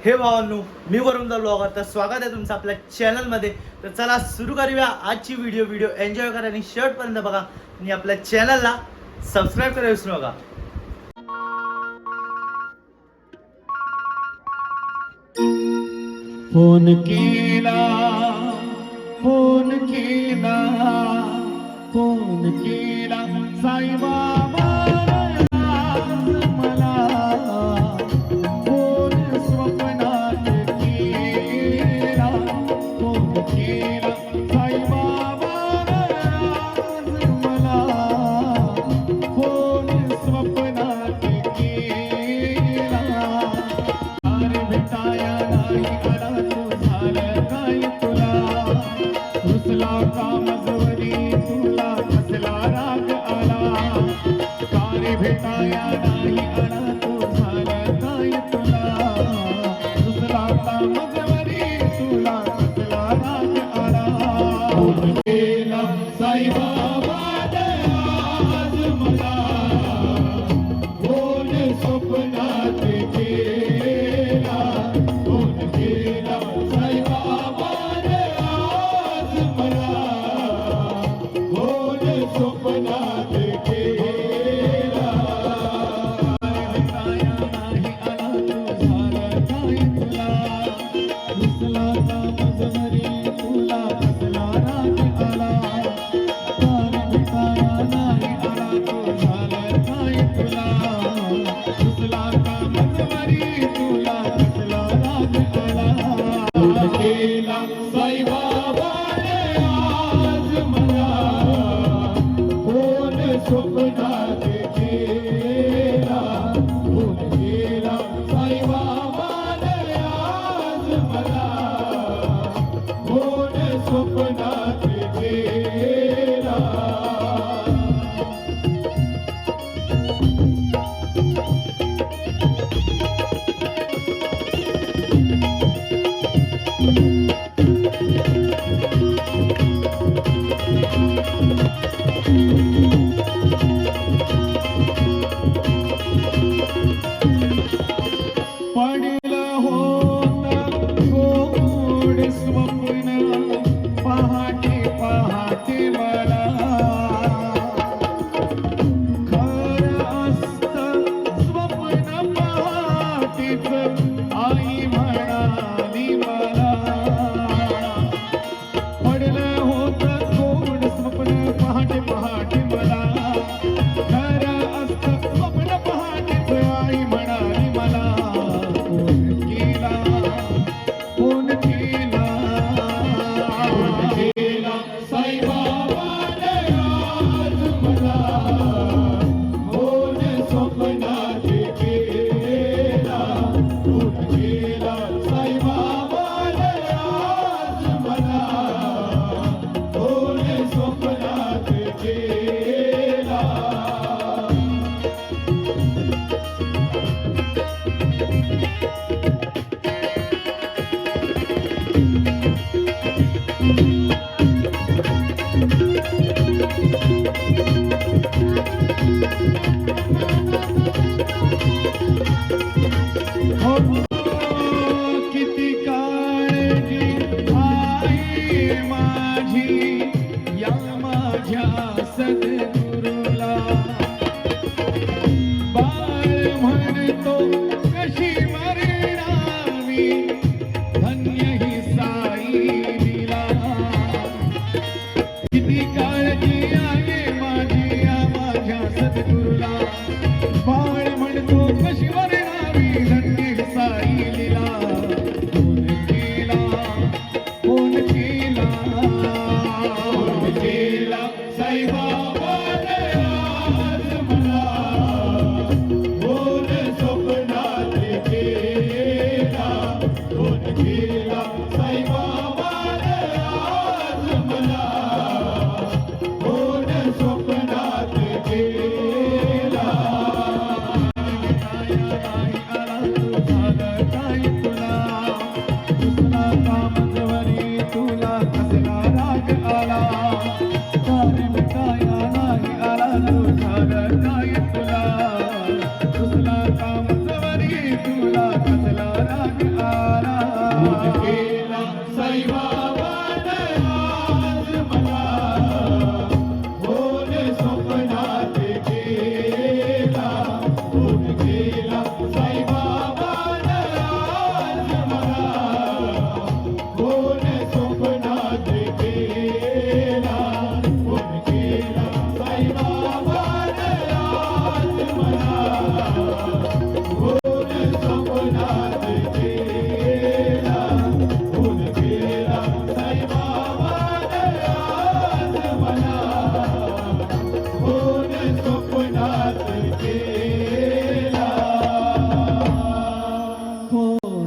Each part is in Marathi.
हे भावांनो, मी वरुण द ब्लॉगर. तर स्वागत आहे तुमचं आपल्या चॅनलमध्ये. तर चला सुरू करूया आजची व्हिडिओ एन्जॉय करा आणि शेवटपर्यंत बघा आणि आपल्या चॅनलला सबस्क्राईब करायला विसरू नका. फोन केला फोन केला फोन केला साईबाबा मला फोन स्वप्नात केला फोन केला साईबाबा मला फोन स्वप्नात केला अरे भेटाया नाही आला तो झालं काय तुला रुसला का मजवरी तुला कसला राग आला कारे भेटाया नाही आला तो झालं काय तुला रुसला का मजवरी तुला कसला राग आला फोन केला साईबाबा आज मला फोन स्वप्नात केला फोन केला साईबाबा आज मला फोन स्वप्नात केला भेटाया नाही आला तो झालं काय तुला रुसला का मजवरी तुला कसला राग आला तारे भेटाया नाही आला तो झालं काय तुला रुसला का मजवरी तुला कसला राग आला फोन केला साईबाबा आज मला फोन स्वप्नात केला फोन केला साईबाबा आज मला फोन स्वप्नात केला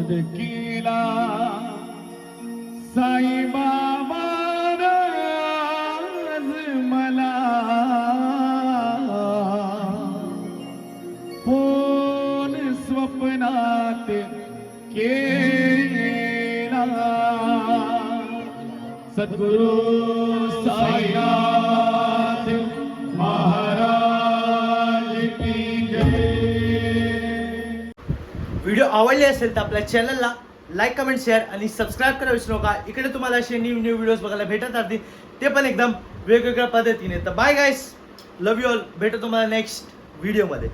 फोन केला साईबाबानं आज मला फोन स्वप्नात केला सद्गुरु साईनाथ महाराज की जय. व्हिडिओ आवडले असेल तर आपल्या चॅनलला लाईक कमेंट शेअर आणि सबस्क्राईब करायला विसरू नका. इकडे तुम्हाला असे न्यू व्हिडिओज बघायला भेटत राहतील, ते पण एकदम वेगवेगळ्या पद्धतीने. तर bye guys, love you all. भेटू तुम्हाला नेक्स्ट व्हिडिओमध्ये.